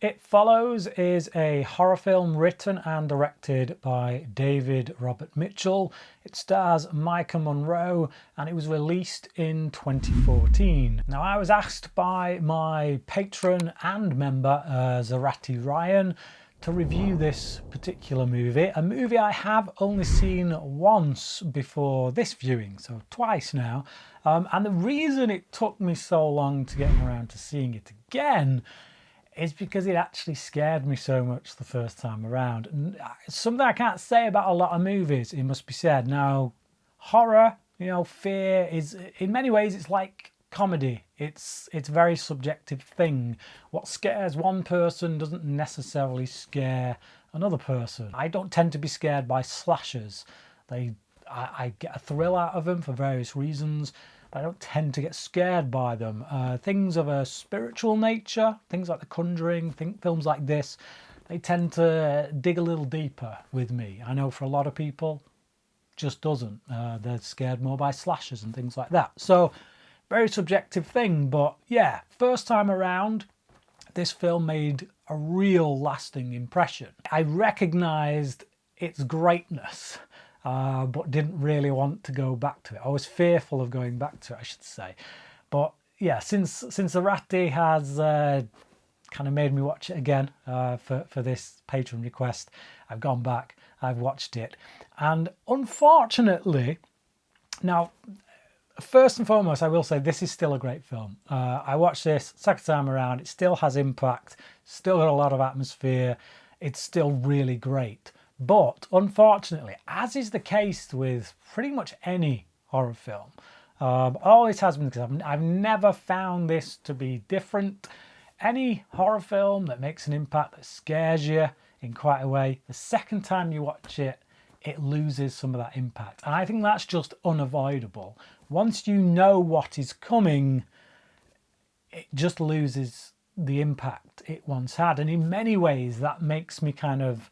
It Follows is a horror film written and directed by David Robert Michell. It stars Maika Monroe and it was released in 2014. Now, I was asked by my patron and member, Zarati Ryan, to review this particular movie, a movie I have only seen once before this viewing, so twice now. And the reason it took me so long to get around to seeing it again is because it actually scared me so much the first time around. And it's something I can't say about a lot of movies, it must be said. Now, horror, fear is, in many ways, it's like comedy. It's a very subjective thing. What scares one person doesn't necessarily scare another person. I don't tend to be scared by slashers. I get a thrill out of them for various reasons, but I don't tend to get scared by them. Things of a spiritual nature, things like The Conjuring, films like this, they tend to dig a little deeper with me. I know for a lot of people, just doesn't. They're scared more by slashers and things like that. So, very subjective thing, but yeah, first time around, this film made a real lasting impression. I recognised its greatness, but didn't really want to go back to it. I was fearful of going back to it, I should say. But yeah, since Zarati has kind of made me watch it again for this patron request, I've gone back, I've watched it. And unfortunately, now, first and foremost, I will say this is still a great film. I watched this second time around. It still has impact, still got a lot of atmosphere. It's still really great. But unfortunately, as is the case with pretty much any horror film, always has been, because I've never found this to be different. Any horror film that makes an impact, that scares you in quite a way, the second time you watch it, it loses some of that impact. And I think that's just unavoidable. Once you know what is coming, it just loses the impact it once had. And in many ways, that makes me kind of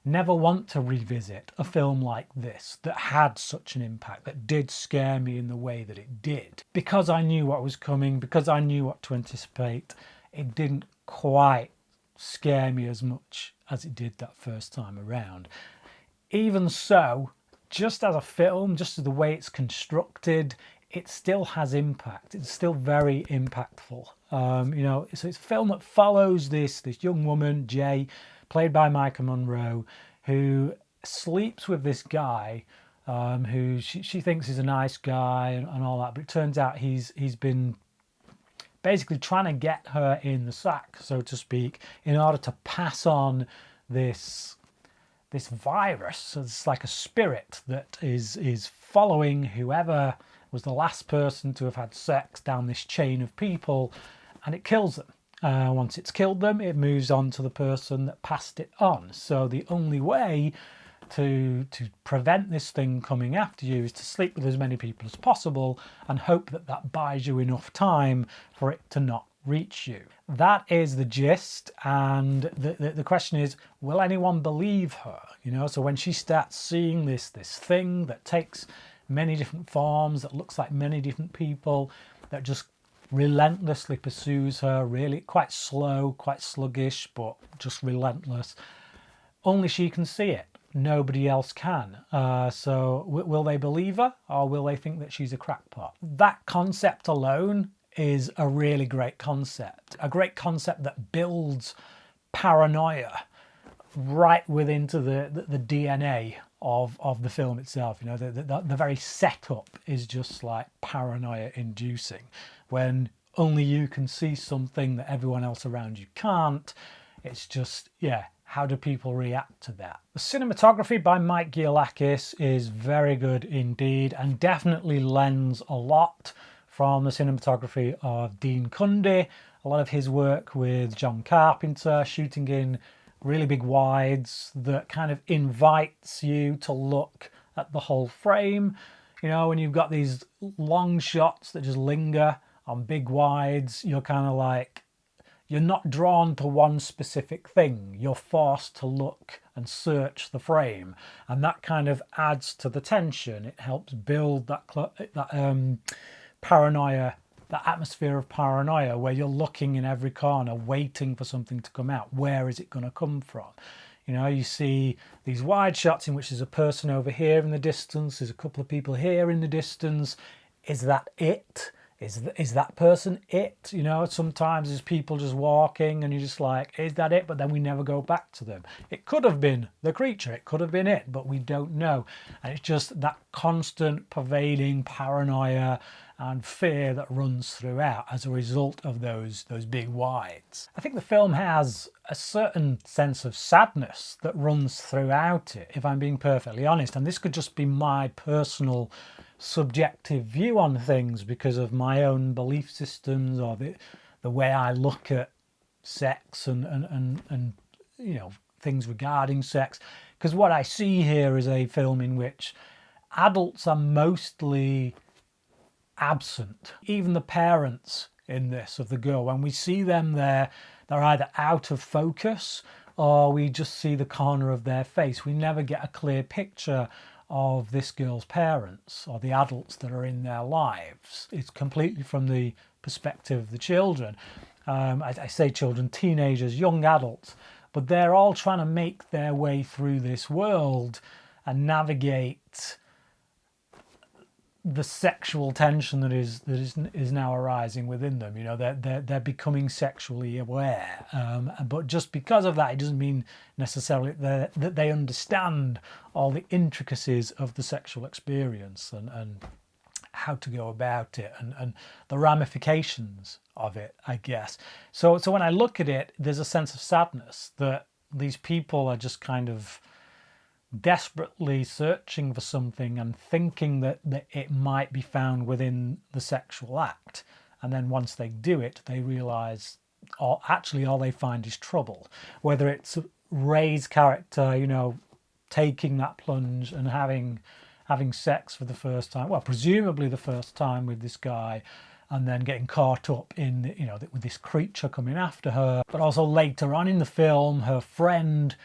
never want to revisit a film like this that had such an impact, that did scare me in the way that it did. Because I knew what was coming, because I knew what to anticipate, it didn't quite scare me as much as it did that first time around. Even so, just as a film, just as the way it's constructed, it still has impact. It's still very impactful. So it's a film that follows this young woman, Jay, played by Maika Monroe, who sleeps with this guy who she thinks is a nice guy and all that, but it turns out he's been basically trying to get her in the sack, so to speak, in order to pass on this virus. It's like a spirit that is following whoever was the last person to have had sex down this chain of people, and it kills them. Once it's killed them, it moves on to the person that passed it on. So the only way to prevent this thing coming after you is to sleep with as many people as possible and hope that that buys you enough time for it to not reach you. That is the gist, and the question is, will anyone believe her? So when she starts seeing this thing that takes many different forms, that looks like many different people, that just relentlessly pursues her, really quite slow, quite sluggish, but just relentless. Only she can see it. Nobody else can. So will they believe her, or will they think that she's a crackpot? That concept alone is a really great concept. A great concept that builds paranoia right within to the DNA of the film itself. The very setup is just like paranoia inducing. When only you can see something that everyone else around you can't, it's just, how do people react to that? The cinematography by Mike Giolakis is very good indeed, and definitely lends a lot from the cinematography of Dean Cundey. A lot of his work with John Carpenter, shooting in really big wides that kind of invites you to look at the whole frame. When you've got these long shots that just linger on big wides, you're kind of like, you're not drawn to one specific thing. You're forced to look and search the frame, and that kind of adds to the tension. It helps build that paranoia that atmosphere of paranoia where you're looking in every corner, waiting for something to come out. Where is it going to come from? You know, you see these wide shots in which there's a person over here in the distance, there's a couple of people here in the distance. Is that it? Is that person it? You know, sometimes there's people just walking and you're just like, is that it? But then we never go back to them. It could have been the creature, it could have been it, but we don't know. And it's just that constant pervading paranoia and fear that runs throughout as a result of those big wides. I think the film has a certain sense of sadness that runs throughout it, if I'm being perfectly honest. And this could just be my personal subjective view on things because of my own belief systems or the way I look at sex and you know, things regarding sex. Because what I see here is a film in which adults are mostly absent. Even the parents in this of the girl, when we see them there, they're either out of focus or we just see the corner of their face. We never get a clear picture of this girl's parents or the adults that are in their lives. It's completely from the perspective of the children. I say children, teenagers, young adults, but they're all trying to make their way through this world and navigate the sexual tension that is now arising within them. You know, they're becoming sexually aware, but just because of that, it doesn't mean necessarily that they understand all the intricacies of the sexual experience and how to go about it and the ramifications of it, I guess. So when I look at it, there's a sense of sadness that these people are just kind of desperately searching for something and thinking that it might be found within the sexual act, and then once they do it they realize all they find is trouble. Whether it's Ray's character, you know, taking that plunge and having sex for the first time, well, presumably the first time with this guy, and then getting caught up in, you know, with this creature coming after her. But also later on in the film, her friend,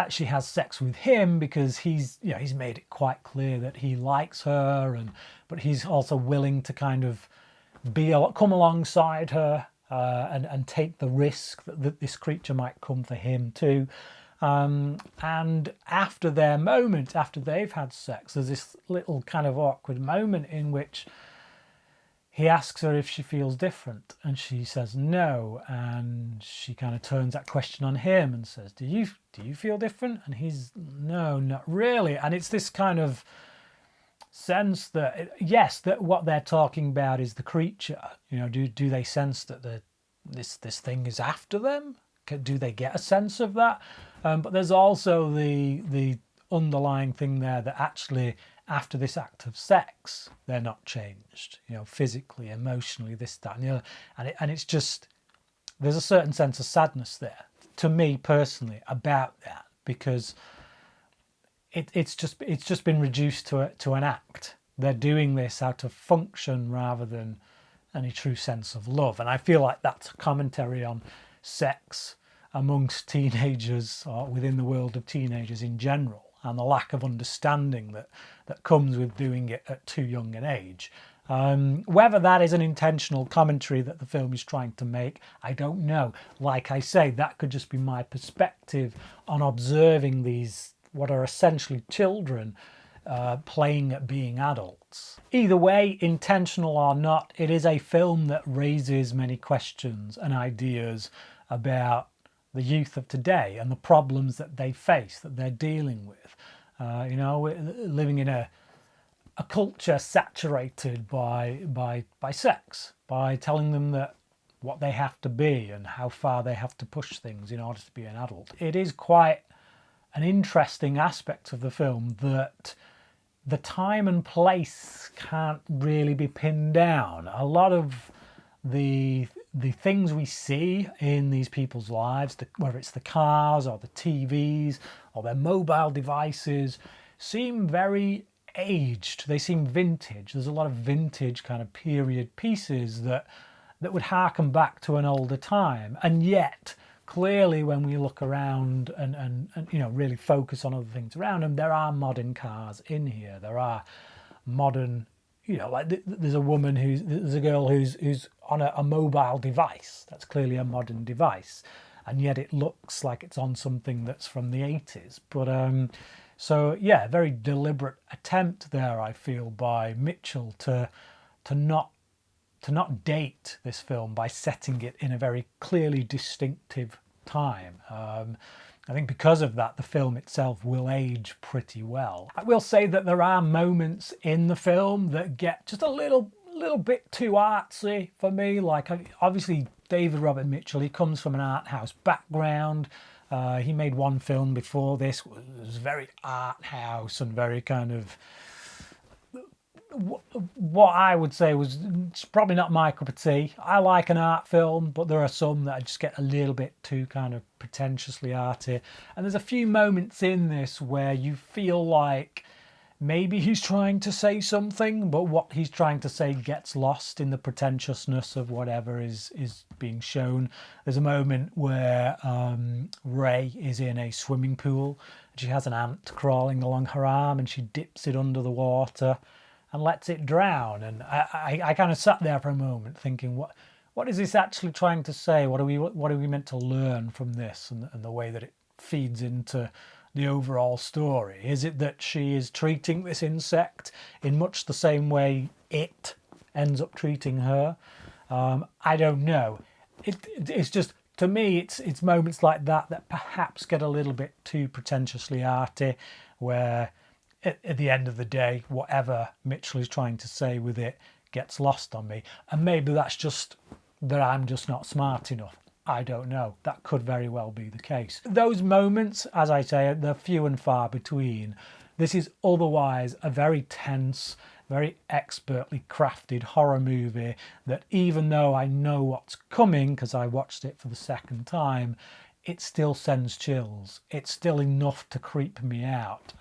she has sex with him because he's made it quite clear that he likes her, but he's also willing to kind of come alongside her and take the risk that this creature might come for him too. And after their moment, after they've had sex, there's this little kind of awkward moment in which he asks her if she feels different, and she says no, and she kind of turns that question on him and says, do you feel different? And he's, no, not really. And it's this kind of sense that, yes, that what they're talking about is the creature. You know, do they sense that this thing is after them? Do they get a sense of that? But there's also the underlying thing there that actually after this act of sex they're not changed, you know, physically, emotionally, this, that and the other. And it's just, there's a certain sense of sadness there to me personally about that, because it's just been reduced to an act. They're doing this out of function rather than any true sense of love. And I feel like that's a commentary on sex amongst teenagers or within the world of teenagers in general, and the lack of understanding that comes with doing it at too young an age. Whether that is an intentional commentary that the film is trying to make, I don't know. Like I say, that could just be my perspective on observing these, what are essentially children, playing at being adults. Either way, intentional or not, it is a film that raises many questions and ideas about the youth of today and the problems that they face, that they're dealing with. You know, we're living in a culture saturated by sex, by telling them that what they have to be and how far they have to push things in order to be an adult. It is quite an interesting aspect of the film that the time and place can't really be pinned down. A lot of the things we see in these people's lives, whether it's the cars or the TVs or their mobile devices, seem very aged. They seem vintage. There's a lot of vintage kind of period pieces that would harken back to an older time. And yet, clearly, when we look around and you know, really focus on other things around them, there are modern cars in here. There are modern, you know, like there's a girl who's on a mobile device that's clearly a modern device, and yet it looks like it's on something that's from the 80s. But so yeah, very deliberate attempt there, I feel, by Mitchell to not date this film by setting it in a very clearly distinctive time. I think because of that, the film itself will age pretty well. I will say that there are moments in the film that get just a little bit too artsy for me. Like, obviously, David Robert Michell, he comes from an art house background. He made one film before this, was very art house and very kind of what I would say was probably not my cup of tea. I like an art film, but there are some that I just get a little bit too kind of pretentiously arty. And there's a few moments in this where you feel like maybe he's trying to say something, but what he's trying to say gets lost in the pretentiousness of whatever is being shown. There's a moment where Ray is in a swimming pool and she has an ant crawling along her arm, and she dips it under the water and lets it drown. And I kind of sat there for a moment thinking, what is this actually trying to say? What are we meant to learn from this, and the way that it feeds into the overall story? Is it that she is treating this insect in much the same way it ends up treating her? I don't know. It's just, to me, it's moments like that perhaps get a little bit too pretentiously arty, where at the end of the day, whatever Mitchell is trying to say with it gets lost on me. And maybe that's just that I'm just not smart enough. I don't know. That could very well be the case. Those moments, as I say, they're few and far between. This is otherwise a very tense, very expertly crafted horror movie that, even though I know what's coming because I watched it for the second time, it still sends chills. It's still enough to creep me out.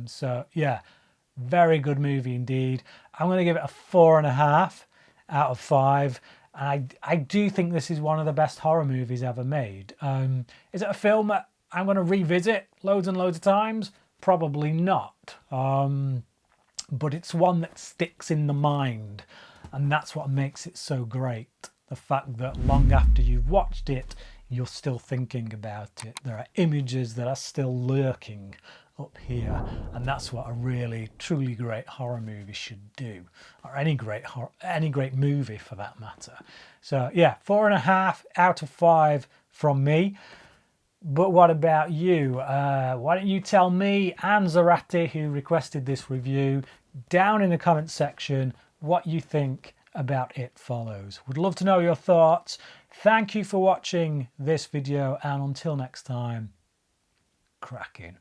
So yeah, very good movie indeed. I'm going to give it a 4.5 out of 5. And I do think this is one of the best horror movies ever made. Is it a film that I'm going to revisit loads and loads of times? Probably not. But it's one that sticks in the mind, and that's what makes it so great. The fact that long after you've watched it, you're still thinking about it. There are images that are still lurking up here, and that's what a really truly great horror movie should do, or any great movie for that matter. So yeah, 4.5 out of 5 from me. But what about you? Why don't you tell me and Zarati, who requested this review, down in the comments section what you think about It Follows. Would love to know your thoughts. Thank you for watching this video, and until next time, cracking.